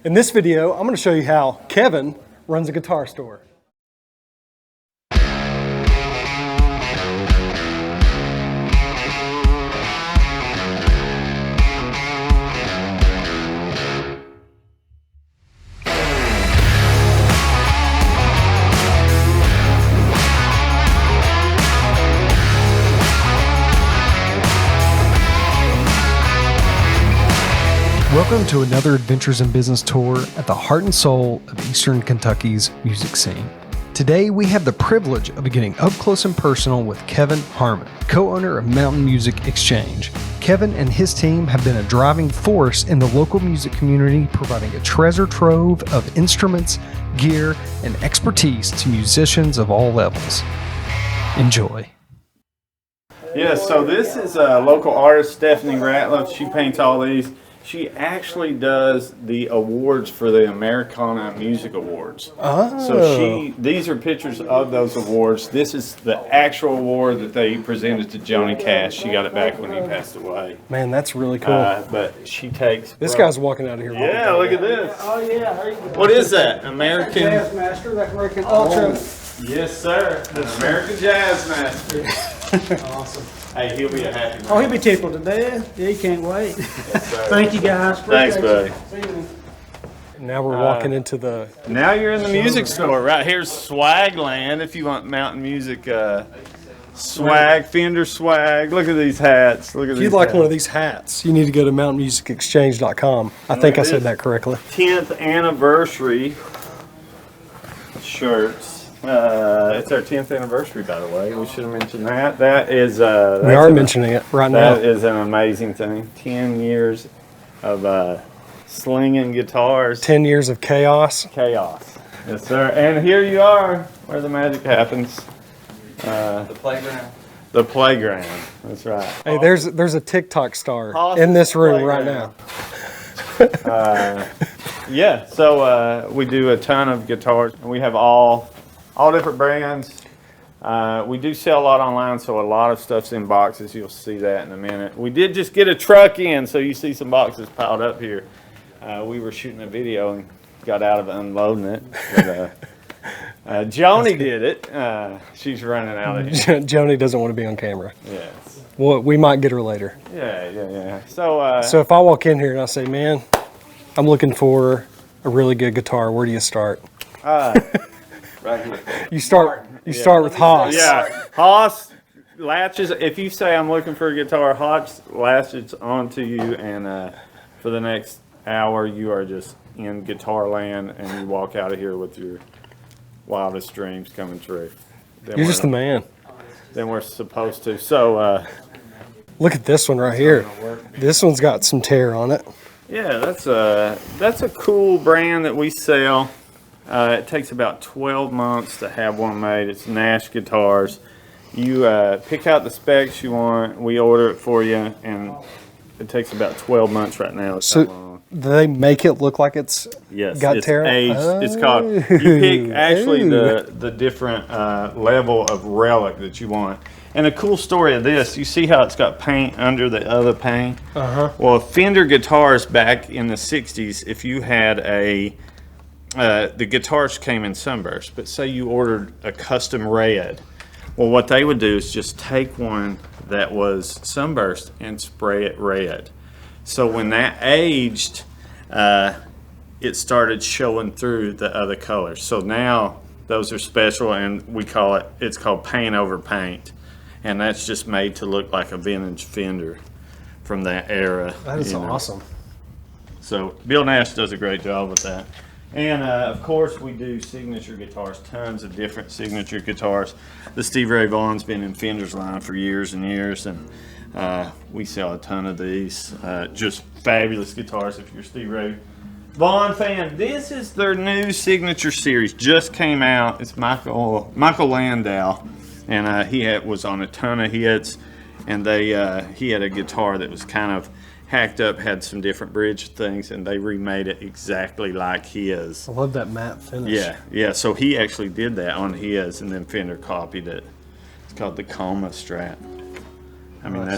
In this video, I'm going to show you how Kevin runs a guitar store. Welcome to another Adventures in Business tour at the heart and soul of Eastern Kentucky's music scene. Today, we have the privilege of getting up close and personal with Kevin Harmon, co-owner of Mountain Music Exchange. Kevin and his team have been a driving force in the local music community, providing a treasure trove of instruments, gear, and expertise to musicians of all levels. Enjoy. Yeah, so this is a local artist, Stephanie Ratliff. She paints all these. She actually does the awards for the Americana Music Awards. Oh. So these are pictures of those awards. This is the actual award that they presented to Johnny Cash. She got it back when he passed away. Man, that's really cool. But she takes... This guy's walking out of here. Yeah, look at this. Oh, yeah. What is that? American... Jazz Master, that American Ultra. Yes, sir. An American Jazz Master. Awesome. Hey, he'll be a happy man. Oh, he'll be tickled to death. Yeah, he can't wait. Yes, sir. Thank you, guys. Thanks, buddy. Now we're walking into the... Now you're in the music store. Right here's Swagland if you want mountain music swag, Fender swag. Look at these hats. Look at If these you'd like hats. one of these hats, you need to go to mountainmusicexchange.com. I think I said that correctly. 10th anniversary shirts. It's our 10th anniversary, by the way. We should have mentioned that. That is... We are mentioning it right now. That is an amazing thing. 10 years of slinging guitars. 10 years of chaos. Chaos. Yes, sir. And here you are, where the magic happens. The playground. The playground. That's right. Hey, there's a TikTok star Awesome in this room right playground. now. Yeah, so we do a ton of guitars. We have all different brands. We do sell a lot online, so a lot of stuff's in boxes. You'll see that in a minute. We did just get a truck in, so you see some boxes piled up here. We were shooting a video and got out of unloading it. But, Joni did it. She's running out of here. Joni doesn't want to be on camera. Yes. Well, we might get her later. Yeah. So if I walk in here and I say, man, I'm looking for a really good guitar, where do you start? Right here. You start with Haas. yeah, Haas latches. If you say I'm looking for a guitar, Haas latches onto you, and for the next hour, you are just in guitar land, and you walk out of here with your wildest dreams coming true. You're just the man. Then we're supposed to. So look at this one right here. This one's got some tear on it. yeah, that's a cool brand that we sell. It takes about 12 months to have one made. It's Nash Guitars. You pick out the specs you want. We order it for you, and it takes about 12 months right now. It's that long. Do they make it look like it's got it's tear? aged. It's called. You pick actually the different level of relic that you want. And a cool story of this, you see how it's got paint under the other paint? Uh-huh. Well, Fender guitars back in the 60s, if you had the guitars came in sunburst, but say you ordered a custom red. Well, what they would do is just take one that was sunburst and spray it red. So when that aged, it started showing through the other colors. So now those are special, and it's called paint over paint. And that's just made to look like a vintage Fender from that era. That is awesome. So Bill Nash does a great job with that. And of course, we do signature guitars, tons of different signature guitars. The Steve Ray Vaughan's been in Fender's line for years and years, and we sell a ton of these. Just fabulous guitars if you're a Steve Ray Vaughan fan. This is their new signature series, just came out. It's Michael Landau, and he was on a ton of hits, and he had a guitar that was kind of hacked up, had some different bridge things, and they remade it exactly like his. I love that matte finish. Yeah. So he actually did that on his, and then Fender copied it. It's called the Coma Strat. I mean,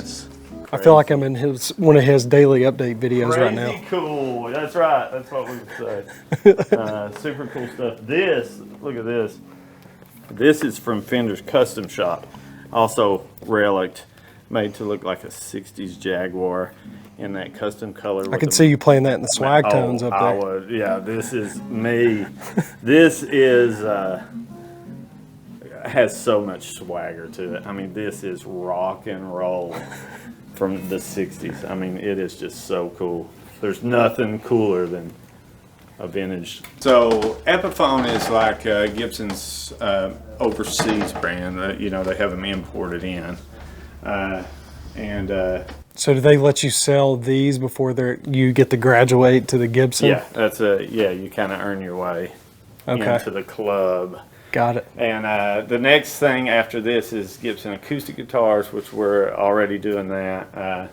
I feel like I'm in one of his daily update videos Crazy right now. cool. That's right. That's what we would say. Super cool stuff. Look at this. This is from Fender's Custom Shop. Also relict, made to look like a 60s Jaguar in that custom color. I can see you playing that in the swag tones up I there. would. Yeah, this is me. This is has so much swagger to it. I mean, this is rock and roll from the 60s. I mean, it is just so cool. There's nothing cooler than a vintage. So Epiphone is like Gibson's overseas brand. You know, they have them imported in. So do they let you sell these before you get to graduate to the Gibson? Yeah, you kind of earn your way into the club. Got it. And the next thing after this is Gibson acoustic guitars, which we're already doing that.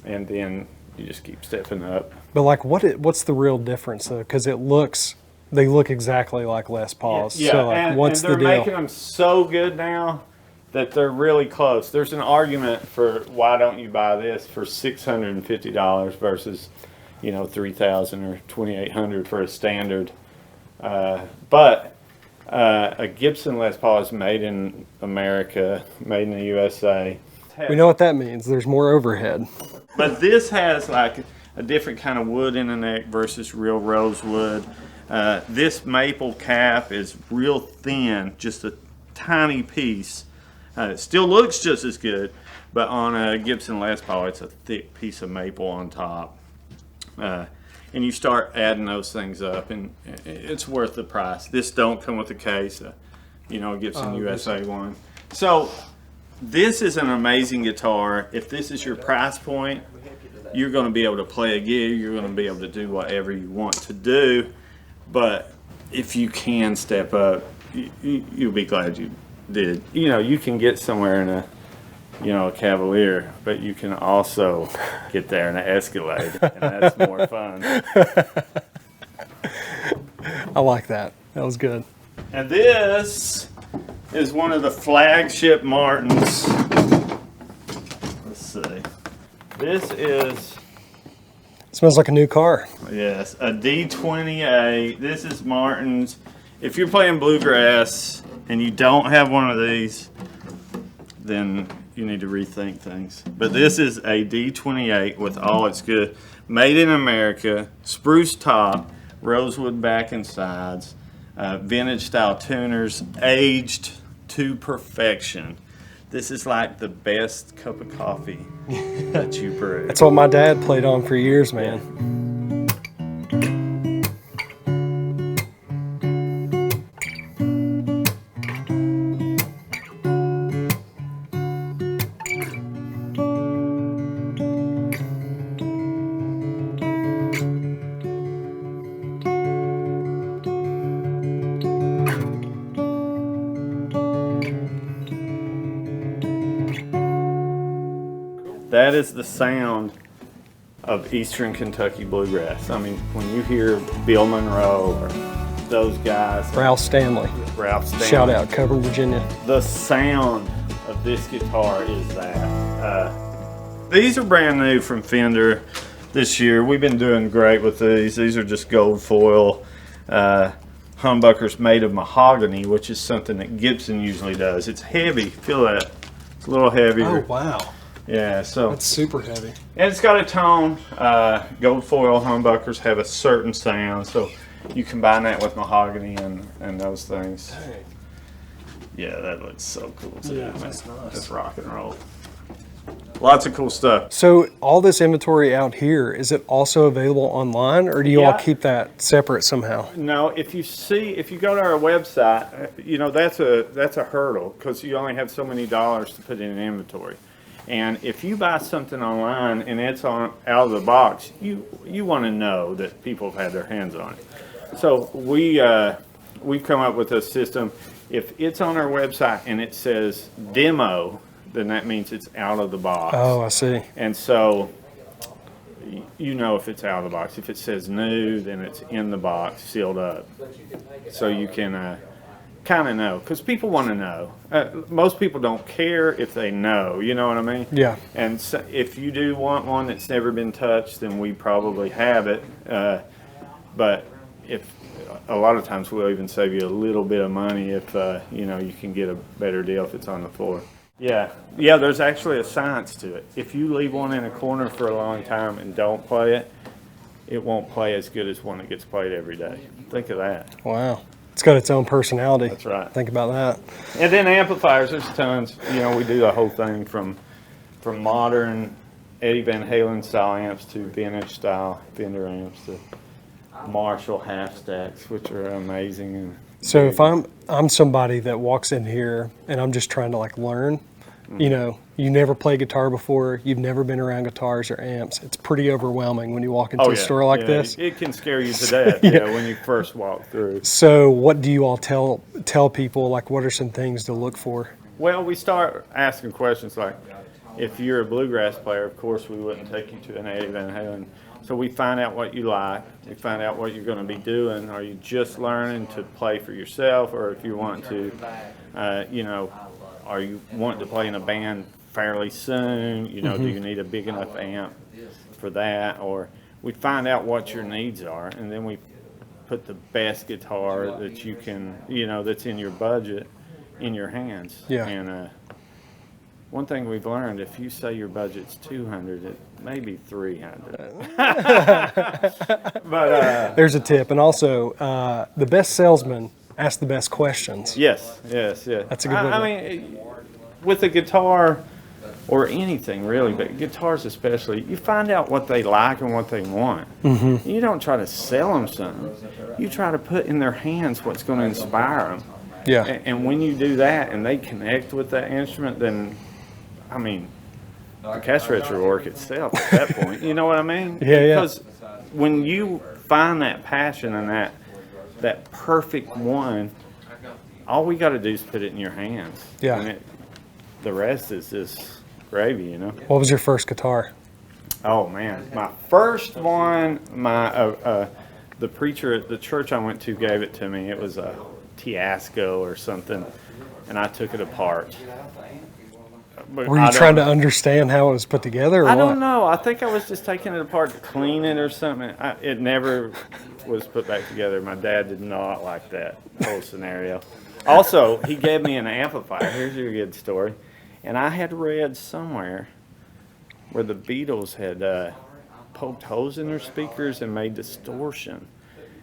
And then you just keep stepping up. But like, what's the real difference though? Because they look exactly like Les Pauls. Yeah, So like, and what's they're the deal? making them so good now that they're really close. There's an argument for why don't you buy this for $650 versus, $3,000 or $2,800 for a standard. But a Gibson Les Paul is made in America, made in the USA. We know what that means. There's more overhead. But this has like a different kind of wood in the neck versus real rosewood. This maple cap is real thin, just a tiny piece. It still looks just as good, but on a Gibson Les Paul, it's a thick piece of maple on top. And you start adding those things up, and it's worth the price. This don't come with a case, a Gibson USA one. So this is an amazing guitar. If this is your price point, you're going to be able to play a gig. You're going to be able to do whatever you want to do. But if you can step up, you'll be glad you did. You can get somewhere in a Cavalier, but you can also get there in an Escalade, and that's more fun. I like that. That was good. And this is one of the flagship Martins. Let's see. This Smells like a new car. yes, a D28. This is Martin's. If you're playing bluegrass and you don't have one of these, then you need to rethink things. But this is a D28 with all its good. Made in America, spruce top, rosewood back and sides, vintage style tuners, aged to perfection. This is like the best cup of coffee that you brew. That's what my dad played on for years, man. That is the sound of Eastern Kentucky bluegrass. I mean, when you hear Bill Monroe or those guys, Ralph Stanley. Shout out, Coburn, Virginia. The sound of this guitar is that. These are brand new from Fender this year. We've been doing great with these. These are just gold foil humbuckers made of mahogany, which is something that Gibson usually does. It's heavy. Feel that? It's a little heavier. Oh, wow. Yeah, so That's super heavy. and it's got a tone. Gold foil humbuckers have a certain sound, so you combine that with mahogany and those things. Dang. Yeah, that looks so cool too. Yeah, man. that's nice. That's rock and roll. Lots of cool stuff. So all this inventory out here, is it also available online, or do you all Yeah. keep that separate somehow? No, if you go to our website, that's a hurdle because you only have so many dollars to put in an inventory. And if you buy something online and it's out of the box, you want to know that people have had their hands on it. So we've come up with a system. If it's on our website and it says demo, then that means it's out of the box. Oh, I see. And so if it's out of the box. If it says new, then it's in the box, sealed up. So you can kind of know, because people want to know. Most people don't care if they know, you know what I mean? Yeah. And so if you do want one that's never been touched, then we probably have it. But if a lot of times we'll even save you a little bit of money if you know, you can get a better deal if it's on the floor. Yeah, there's actually a science to it. If you leave one in a corner for a long time and don't play it, it won't play as good as one that gets played every day. Think of that. Wow. It's got its own personality. That's right. Think about that. And then amplifiers, there's tons. You know, we do the whole thing from modern Eddie Van Halen style amps to vintage style Fender amps to Marshall half stacks, which are amazing. And So if I'm somebody that walks in here and I'm just trying to like learn, you know, you never played guitar before, you've never been around guitars or amps. It's pretty overwhelming when you walk into a store like this. It can scare you to death when you first walk through. So what do you all tell people, like what are some things to look for? Well, we start asking questions like, if you're a bluegrass player, of course we wouldn't take you to an Eddie Van Halen. So we find out what you like. We find out what you're going to be doing. Are you just learning to play for yourself, or if you want to, you know, are you wanting to play in a band fairly soon? You know, do you need a big enough amp for that? Or we find out what your needs are, and then we put the best guitar that you can, you know, that's in your budget, in your hands. Yeah. And one thing we've learned, if you say your budget's $200, it may be $300. But There's a tip. And also, the best salesman asks the best questions. yes. That's a good one. I mean, with a guitar or anything really, but guitars especially, you find out what they like and what they want. You don't try to sell them something. You try to put in their hands what's going to inspire them. Yeah. And when you do that and they connect with that instrument, then, I mean, the cash register will work itself at that point. You know what I mean? Yeah. Because when you find that passion and that perfect one, all we got to do is put it in your hands. Yeah. And the rest is just gravy, you know? What was your first guitar? Oh, man. My first one, the preacher at the church I went to gave it to me. It was a Tiasco or something, and I took it apart. But Were you trying to understand how it was put together, or I what? don't know. I think I was just taking it apart to clean it or something. It never was put back together. My dad did not like that whole scenario. Also, he gave me an amplifier. Here's your good story. And I had read somewhere where the Beatles had poked holes in their speakers and made distortion.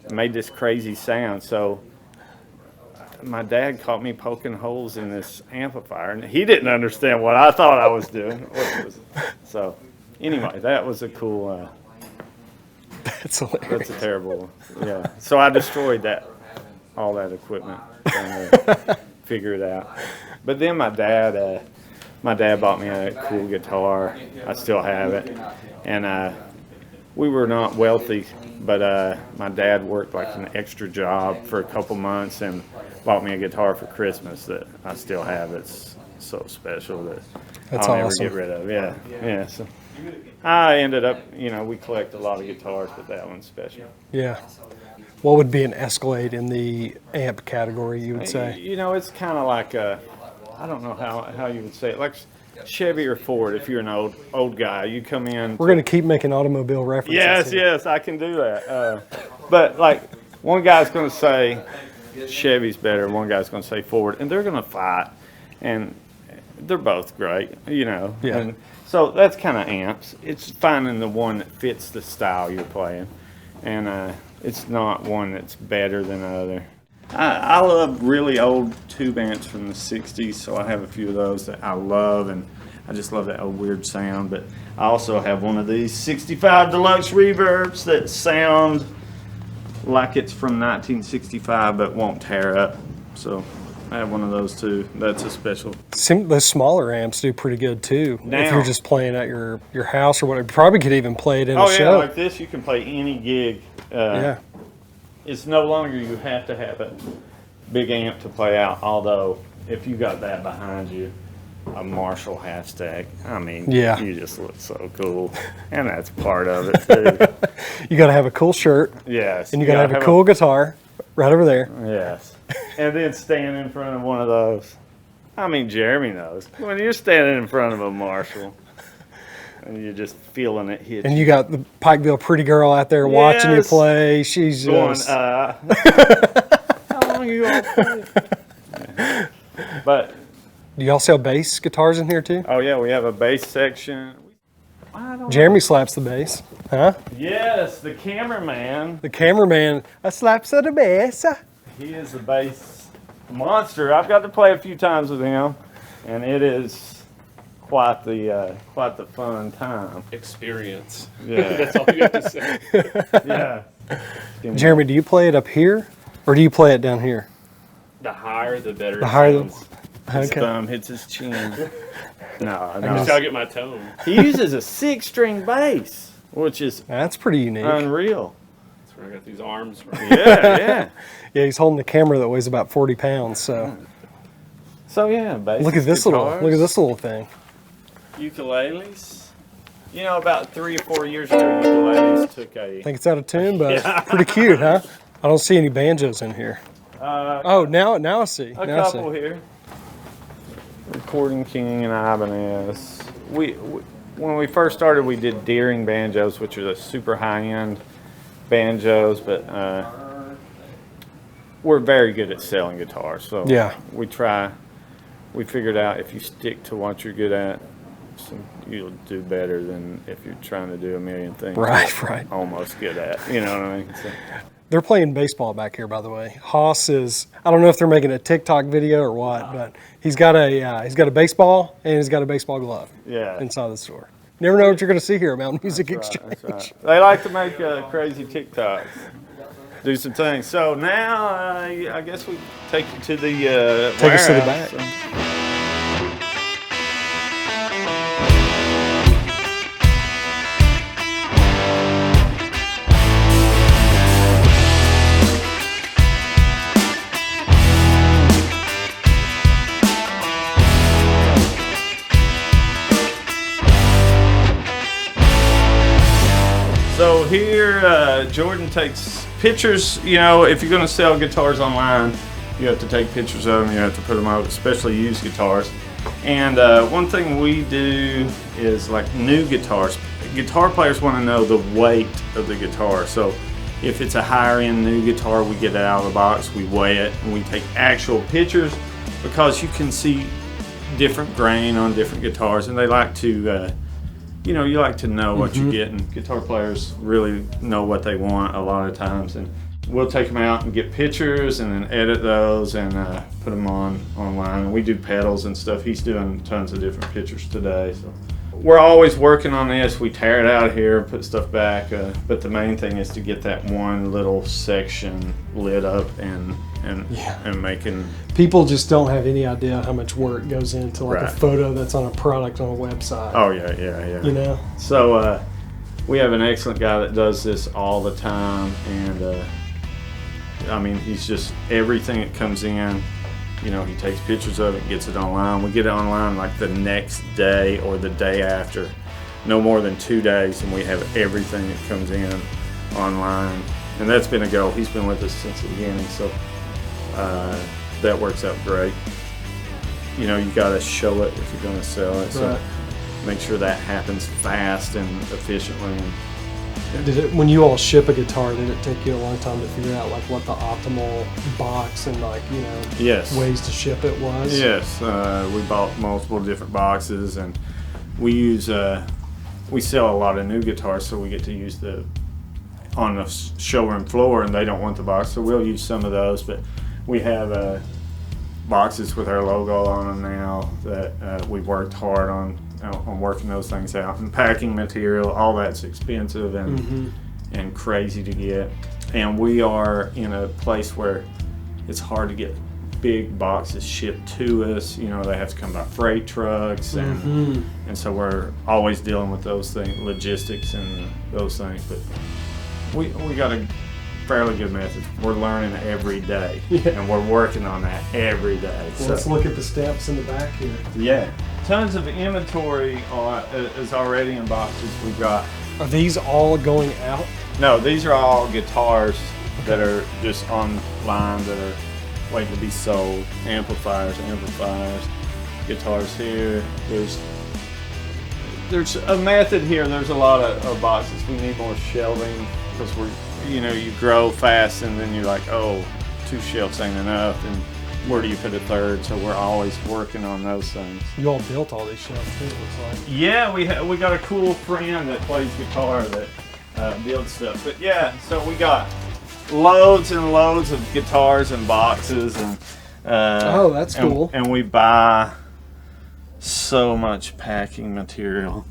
It made this crazy sound. So my dad caught me poking holes in this amplifier, and he didn't understand what I thought I was doing. So anyway, that was a cool, That's hilarious. that's a terrible one. Yeah. So I destroyed all that equipment, trying to figure it out. But then my dad bought me a cool guitar. I still have it. And we were not wealthy, but my dad worked like an extra job for a couple months and bought me a guitar for Christmas that I still have. It's so special that That's I'll awesome. never get rid of. Yeah. So I ended up, you know, we collect a lot of guitars, but that one's special. Yeah. What would be an Escalade in the amp category, you would say? You know, it's kind of like I don't know how you would say it, like Chevy or Ford. If you're an old guy, you come in. We're going to keep making automobile references. Yes, I can do that. But like one guy's going to say Chevy's better, one guy's going to say Ford, and they're going to fight, and they're both great, you know. Yeah. And so that's kind of amps. It's finding the one that fits the style you're playing, and it's not one that's better than the other. I love really old tube amps from the 60s, so I have a few of those that I love, and I just love that old weird sound. But I also have one of these 65 Deluxe reverbs that sound like it's from 1965 but won't tear up. So I have one of those too. That's a special. The smaller amps do pretty good too. Now, if you're just playing at your house or whatever, probably could even play it in a yeah, show. like this, you can play any gig. Yeah. It's no longer you have to have a big amp to play out, although if you got that behind you, a Marshall half stack, I mean, Yeah. you just look so cool. And that's part of it too. You got to have a cool shirt, Yes. and you got to have a cool guitar right over there. Yes. and then stand in front of one of those. I mean, Jeremy knows. When you're standing in front of a Marshall, and you're just feeling it hit And you got the Pikeville pretty girl out there watching you Yes. play. She's going, just... how long you all play? Yeah. But, Do y'all sell bass guitars in here too? oh yeah, we have a bass section. I don't Jeremy slaps the bass. Huh? Yes, the cameraman. The cameraman, a slaps of the bass. He is the bass monster. I've got to play a few times with him, and it is quite the fun time. Experience. Yeah, That's all you have to say. yeah. Jeremy, do you play it up here or do you play it down here? The higher, the better. The higher the- sounds. His Okay. thumb hits his chin. No, That's no. how I get my tone. He uses a 6-string bass, which is That's pretty unique. unreal. That's where I got these arms from. Yeah, yeah. Yeah, he's holding the camera that weighs about 40 pounds. So So yeah, bass. look at this little thing. Ukuleles. You know, about 3 or 4 years ago, ukuleles took a. I think it's out of tune, but it's pretty cute, huh? I don't see any banjos in here. Oh, now I see. A Now I see. couple here. Recording King and Ibanez. When we first started, we did Deering banjos, which are the super high-end banjos, but we're very good at selling guitars. So Yeah. we figured out if you stick to what you're good at, you'll do better than if you're trying to do a million things. Right, you're right. Almost good at. You know what I mean? So, They're playing baseball back here, by the way. Haas is, I don't know if they're making a TikTok video or what, but he's got a baseball and he's got a baseball glove yeah. inside the store. Never know what you're going to see here at Mountain Music That's Exchange. right, that's right. They like to make crazy TikToks, do some things. So now I guess we take you to the Take us to the warehouse. back. So here, Jordan takes pictures. You know, if you're going to sell guitars online, you have to take pictures of them. You have to put them out, especially used guitars. And one thing we do is like new guitars. Guitar players want to know the weight of the guitar. So if it's a higher end new guitar, we get it out of the box, we weigh it, and we take actual pictures because you can see different grain on different guitars, and they like to you know, you like to know what you're getting. Guitar players really know what they want a lot of times, and we'll take them out and get pictures and then edit those and put them online. And we do pedals and stuff. He's doing tons of different pictures today. So we're always working on this. We tear it out here, put stuff back, but the main thing is to get that one little section lit up and making. People just don't have any idea how much work goes into like a Right. photo that's on a product on a website. Oh yeah. You know? So we have an excellent guy that does this all the time, and I mean, he's just everything that comes in. You know, he takes pictures of it, gets it online. We get it online like the next day or the day after, no more than 2 days, and we have everything that comes in online. And that's been a goal. He's been with us since the beginning, so that works out great. You know, you got to show it if you're going to sell it. So Right. make sure that happens fast and efficiently. When you all ship a guitar, did it take you a long time to figure out like what the optimal box and like, you know, Yes. ways to ship it was? Yes, we bought multiple different boxes, and we use we sell a lot of new guitars, so we get to use on the showroom floor, and they don't want the box, so we'll use some of those. But we have boxes with our logo on them now that we've worked hard on working those things out. And packing material, all that's expensive and crazy to get. And we are in a place where it's hard to get big boxes shipped to us. You know, they have to come by freight trucks, and so we're always dealing with those things, logistics and those things. But we got a fairly good method. We're learning every day, and we're working on that every day. Well, let's look at the steps in the back here. Yeah, tons of inventory is already in boxes. We've got. Are these all going out? No, these are all guitars that are just online that are waiting to be sold. Amplifiers, guitars here. There's a method here. There's a lot of boxes. We need more shelving because you grow fast and then you're like, oh, 2 shelves ain't enough, and where do you put a third? So we're always working on those things. You all built all these shelves too, it looks like. Yeah, we got a cool friend that plays guitar that builds stuff. But yeah, so we got loads and loads of guitars and boxes, and oh, that's cool. And we buy so much packing material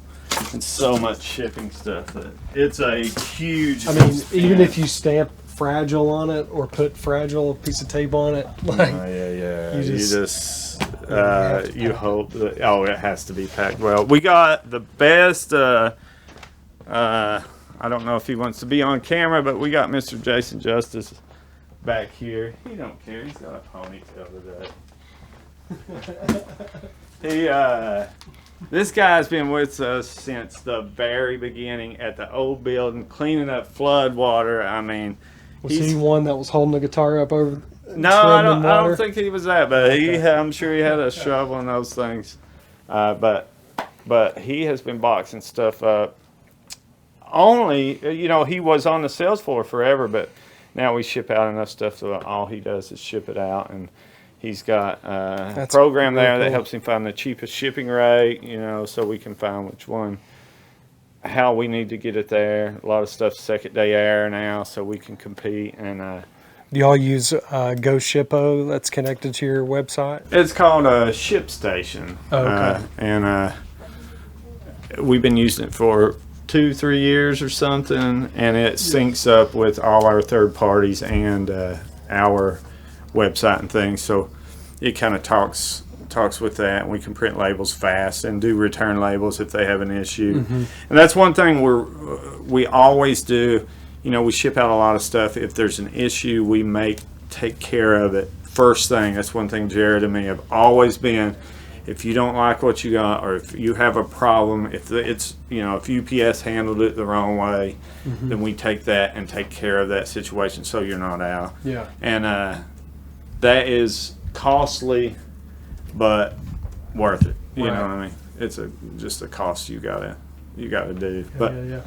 and so much shipping stuff that it's a huge. I mean, expense. even if you stamp fragile on it or put fragile piece of tape on it, like yeah. you You just you hope that it has to be packed well. We got the best. I don't know if he wants to be on camera, but we got Mr. Jason Justice back here. He don't care. He's got a ponytail today. This guy's been with us since the very beginning at the old building, cleaning up flood water. I mean, was he one that was holding the guitar up over? No, I don't think he was that, but I'm sure he had a shovel and those things. But he has been boxing stuff up. Only, he was on the sales floor forever, but now we ship out enough stuff so all he does is ship it out, and he's got a program there that helps him find the cheapest shipping rate, so we can find which one, how we need to get it there. A lot of stuff's second day air now, so we can compete. And do y'all use Go Shippo that's connected to your website? it's called a ShipStation. Oh, okay. And we've been using it for 2-3 years or something, and it syncs up with all our third parties and our website and things, so it kind of talks with that, and we can print labels fast and do return labels if they have an issue. And that's one thing we always do. We ship out a lot of stuff. If there's an issue, we take care of it first thing. That's one thing Jared and me have always been. If you don't like what you got, or if you have a problem, if UPS handled it the wrong way, then we take that and take care of that situation so you're not out. Yeah. And that is costly, but worth it. You know what I mean? It's just a cost you gotta do. But Yeah.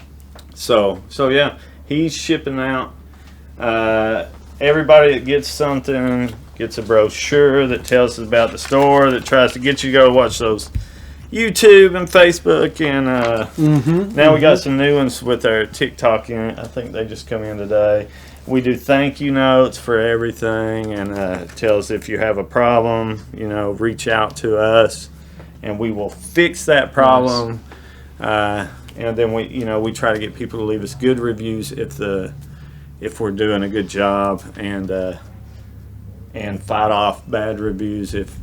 so yeah, he's shipping out. Everybody that gets something gets a brochure that tells us about the store, that tries to get you to go watch those YouTube and Facebook, and now we got some new ones with our TikTok in it. I think they just come in today. We do thank you notes for everything, and tells if you have a problem, reach out to us, and we will fix that problem. Nice. And then we try to get people to leave us good reviews if we're doing a good job, and fight off bad reviews. If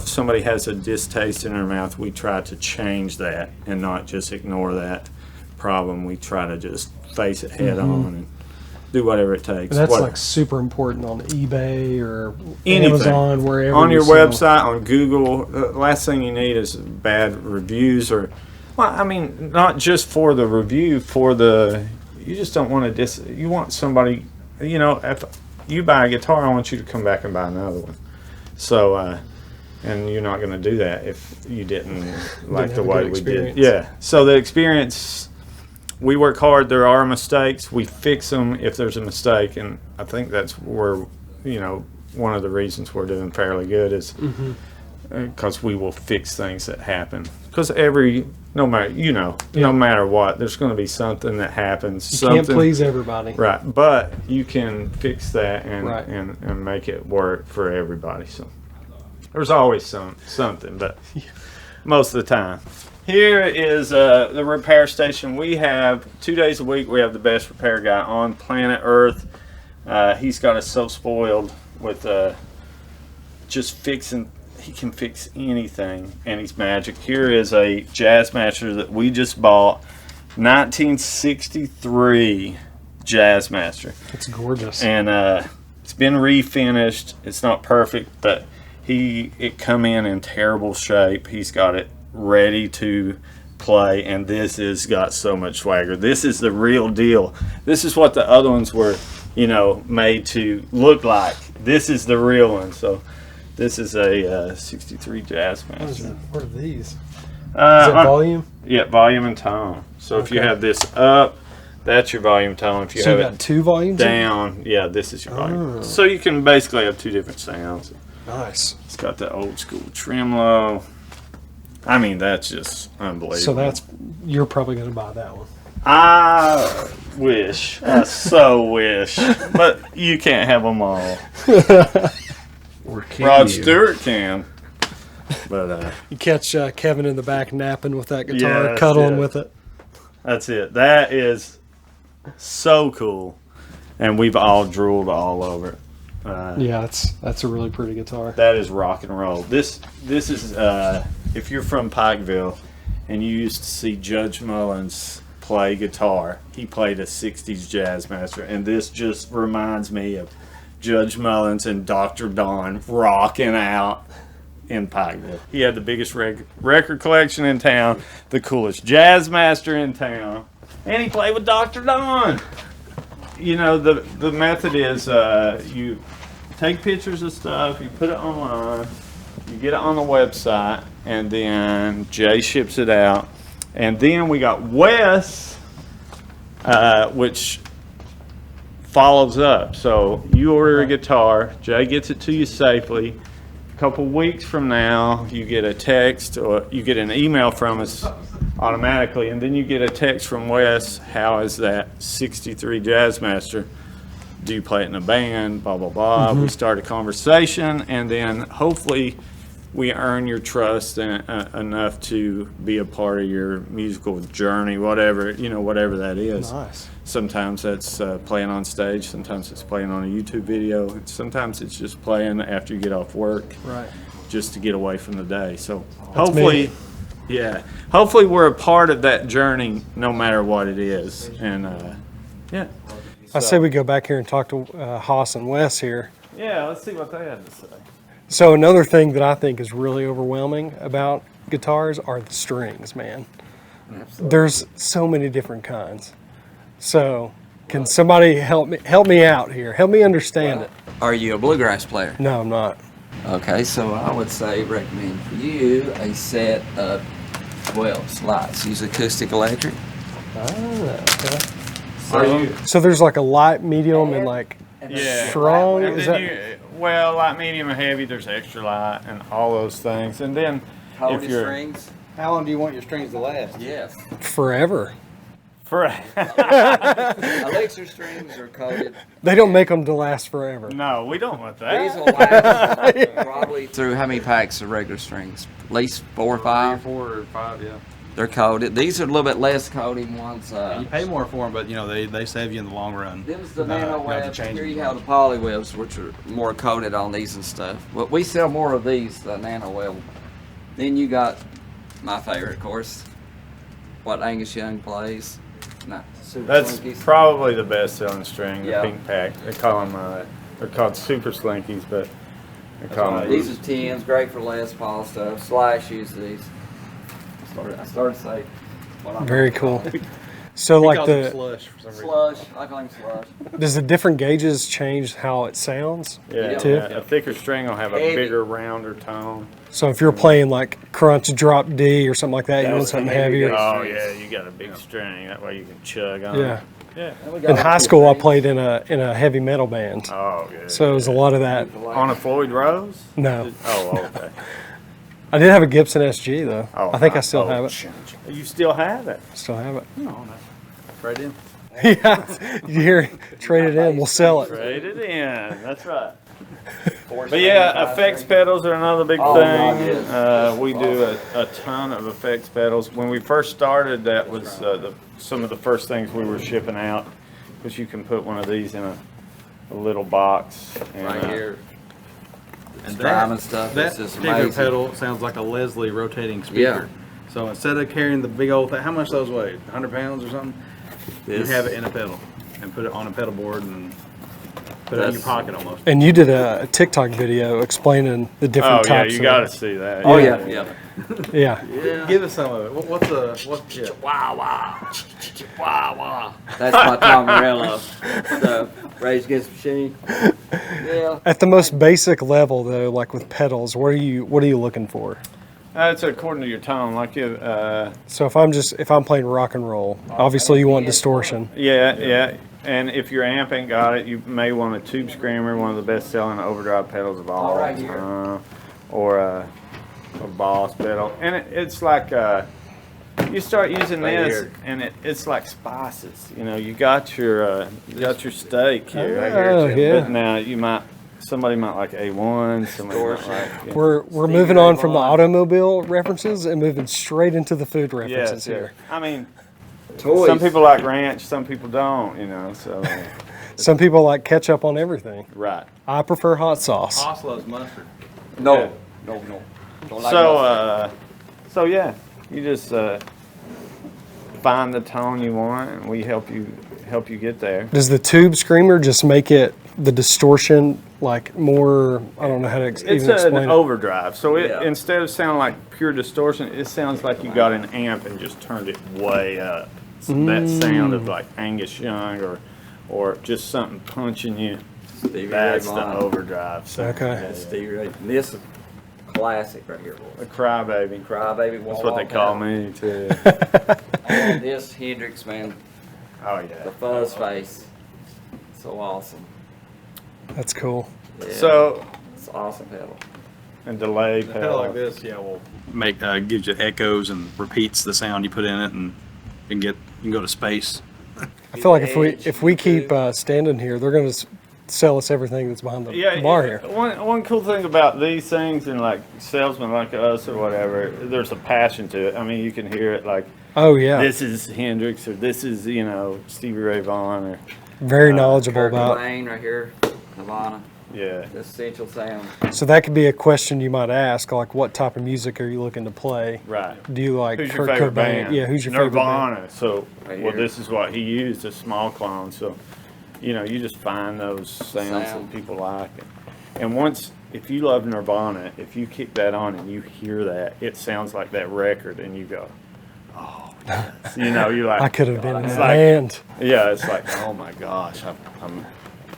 somebody has a distaste in their mouth, we try to change that and not just ignore that problem. We try to just face it head on and do whatever it takes. And that's like super important on eBay or anything. Amazon, wherever. On your website, on Google, the last thing you need is bad reviews, not just for the review, you just don't want to you want somebody, if you buy a guitar, I want you to come back and buy another one. So, and you're not going to do that if you didn't like the way we did. Yeah. So the experience, we work hard. There are mistakes. We fix them if there's a mistake. And I think that's where, one of the reasons we're doing fairly good is because we will fix things that happen. Because no matter what, there's going to be something that happens. You can't please everybody. Right, but you can fix that and make it work for everybody. So there's always something, but most of the time. Here is the repair station. We have 2 days a week. We have the best repair guy on planet Earth. He's got us so spoiled with just fixing. He can fix anything, and he's magic. Here is a Jazzmaster that we just bought, 1963 Jazzmaster. It's gorgeous. And it's been refinished. It's not perfect, but it come in terrible shape. He's got it ready to play, and this has got so much swagger. This is the real deal. This is what the other ones were made to look like this is the real one. So this is a 63 Jazzmaster. What are these? Is it Uh, volume? yeah, volume and tone. So if you Okay. have this up, that's your volume tone. If you So have you it got 2 volumes? down, yeah, this is your volume. Oh. So you can basically have 2 different sounds. Nice. It's got the old school tremolo. I mean, that's just unbelievable. So you're probably going to buy that one. I wish. I so wish. But you can't have them all. Rod Stewart can. But You catch Kevin in the back napping with that Yeah, guitar, that's cuddling it. with it. that's it. That is so cool. And we've all drooled all over it. Yeah, that's a really pretty guitar. That is rock and roll. This is if you're from Pikeville and you used to see Judge Mullins play guitar, he played a 60s Jazzmaster, and this just reminds me of Judge Mullins and Dr. Don rocking out in Pikeville. He had the biggest record collection in town, the coolest Jazzmaster in town, and he played with Dr. Don. The method is you take pictures of stuff, you put it online, you get it on the website, and then Jay ships it out. And then we got Wes, which follows up. So you order a guitar, Jay gets it to you safely. A couple weeks from now, you get a text or you get an email from us automatically, and then you get a text from Wes, how is that 63 Jazzmaster? Do you play it in a band? Blah, blah, blah. We start a conversation, and then hopefully we earn your trust enough to be a part of your musical journey, whatever that is. Nice. Sometimes that's playing on stage, sometimes it's playing on a YouTube video, and sometimes it's just playing after you get off work, Right. just to get away from the day. So That's hopefully, me. hopefully we're a part of that journey, no matter what it is. And yeah. I say we go back here and talk to Haas and Wes here. Yeah, let's see what they have to say. So another thing that I think is really overwhelming about guitars are the strings, man. There's so many different kinds. So can somebody help me out here? Help me understand it. Are you a bluegrass player? No, I'm not. Okay, so I would say recommend for you a set of 12 slides. Use acoustic electric. Okay. So, So there's like a light, medium, and like yeah. strong. And Is then that light, medium, and heavy, there's extra light and all those things. And then Hold if your you're strings. How long do you want your strings to last? Yes. forever? Elixir strings are coated. They don't make them to last forever. No, we don't want These that. will last probably through how many packs of regular strings? At least 4 or 5. 4 or 5, yeah. They're coated. These are a little bit less coated ones. You pay more for them, but they save you in the long run. Them's the You have nano to webs. change Here you them. have the poly webs, which are more coated on these and stuff. But we sell more of these, the nano web. Then you got my favorite, of course, what Angus Young plays. Not super That's slinkies. probably the best selling string, the Yeah. pink pack. They call them, they're called super slinkies, but they call them. These are 10s, great for Les Paul stuff. Slash use these. I started to say. what I'm Very talking cool. about. So He like calls them the slush for some reason. Slush. I call him slush. does the different gauges change how it sounds? Yeah, Too? a thicker string will have a Heavy. bigger, rounder tone. So if you're playing like crunch drop D or something like that, you want Those something heavy heavier. guys. Oh yeah, you got a big string. That way you can chug on. Yeah. Yeah. And we got In a high few school, I things. played in a heavy metal band, Oh yeah. so it was a lot of that. On a Floyd Rose? No, Oh okay. I did have a Gibson SG though. Oh, I think I still have it. You still have it? Still have it. Right in. Yeah, you hear trade it in, we'll sell it. Trade it in. That's right. But yeah, effects pedals are another big Oh, thing. God, yes. We do a ton of effects pedals. When we first started, that was some of the first things we were shipping out, because you can put one of these in a little box. And, Right here. And Prime and stuff. that It's just particular amazing. pedal sounds like a Leslie rotating speaker. Yeah. So instead of carrying the big old thing, how much those weigh? 100 pounds or something? You This- have it in a pedal and put it on a pedal board and put it in your That's- pocket almost. And you did a TikTok video explaining the Oh different yeah, types. you of got to see that. Oh yeah, yeah. Yeah, Give us some of it. What's yeah. That's my Tom Morello stuff. Raised against the machine. Yeah. At the most basic level, though, like with pedals, what are you looking for? It's according to your tone. Like So if I'm playing rock and roll, obviously you want distortion. yeah. And if your amp ain't got it, you may want a tube screamer, one of the best-selling overdrive pedals of all right here. time, or a Boss pedal. And it's like you start using Right this, here. and it's like spices. You know, you got your steak here. Oh, yeah. But now somebody might like A1, somebody might like. We're moving on from the automobile references and moving straight into the food references here. I mean, Toys. some people like ranch, some people don't. You know, so Some people like ketchup on everything. right. I prefer hot sauce. Haas loves mustard. No. Yeah. No. Don't like mustard. So yeah, you just find the tone you want, and we help you get there. Does the tube screamer just make it the distortion like more? I don't know how to It's even an explain it. overdrive, so Yeah. instead of sounding like pure distortion, it sounds like you got an amp and just turned it way up. So that sound of like Angus Young or just something punching you. Stevie That's Ray the Vaughan. overdrive. So Okay. that's Stevie Ray. And this is classic right here, a boys. crybaby. Crybaby. That's what they call me too. And this Hendrix, man, Oh the yeah. fuzz face. So awesome. That's cool. Yeah, So it's an awesome pedal. and delay A pedal pedal. like this, yeah, will gives you echoes and repeats the sound you put in it, and you can go to space. I feel like if we keep standing here, they're going to sell us everything that's behind the bar here. One cool thing about these things and like salesmen like us or whatever, there's a passion to it. I mean, you can hear it like Oh yeah, this is Hendrix or this is Stevie Ray Vaughan or very knowledgeable Kurt about. Cobain right here, Nirvana, yeah. the essential sound. So that could be a question you might ask, like what type of music are you looking to play? Right. Do you like Who's your Kurt favorite Cobain? band? Yeah, who's your favorite band? Nirvana. So Right well, here. this is what he used, a small clone. So you just find those sounds Sound. that people like. And once, if you love Nirvana, if you kick that on and you hear that, it sounds like that record, and you go, oh, yes. You're like, I could have been in it's that like- band. yeah, it's like, oh my gosh,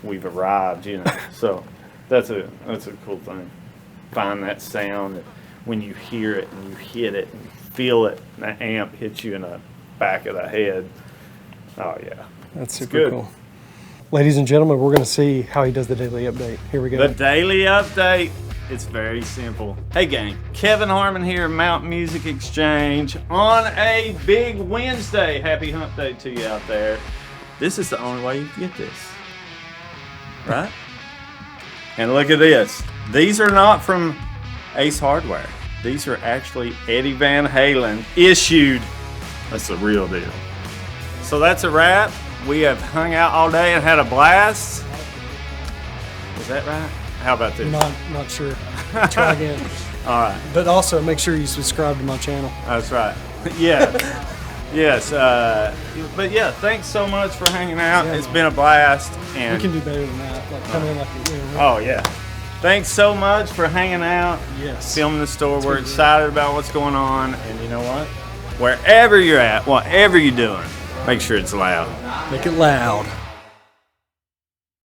we've arrived, So that's a cool thing. Find that sound that when you hear it and you hit it and feel it, and that amp hits you in the back of the head. Oh yeah. That's super good. cool. Ladies and gentlemen, we're going to see how he does the daily update. Here we go. The daily update. It's very simple. Hey gang, Kevin Harmon here, Mountain Music Exchange on a big Wednesday. Happy hump day to you out there. This is the only way you can get this. Right? And look at this. These are not from Ace Hardware. These are actually Eddie Van Halen issued. That's the real deal. So that's a wrap. We have hung out all day and had a blast. Is that right? How about this? Not sure. Try again. All right. But also make sure you subscribe to my channel. That's right. Yeah. Yes. But yeah, thanks so much for hanging out. Yeah. It's been a blast. And We can do better than that. Like come in like oh yeah. Thanks so much for hanging out. yes. Filming the store. We're been good. excited about what's going on. And you know what? Wherever you're at, whatever you're doing, make sure it's loud. Make it loud.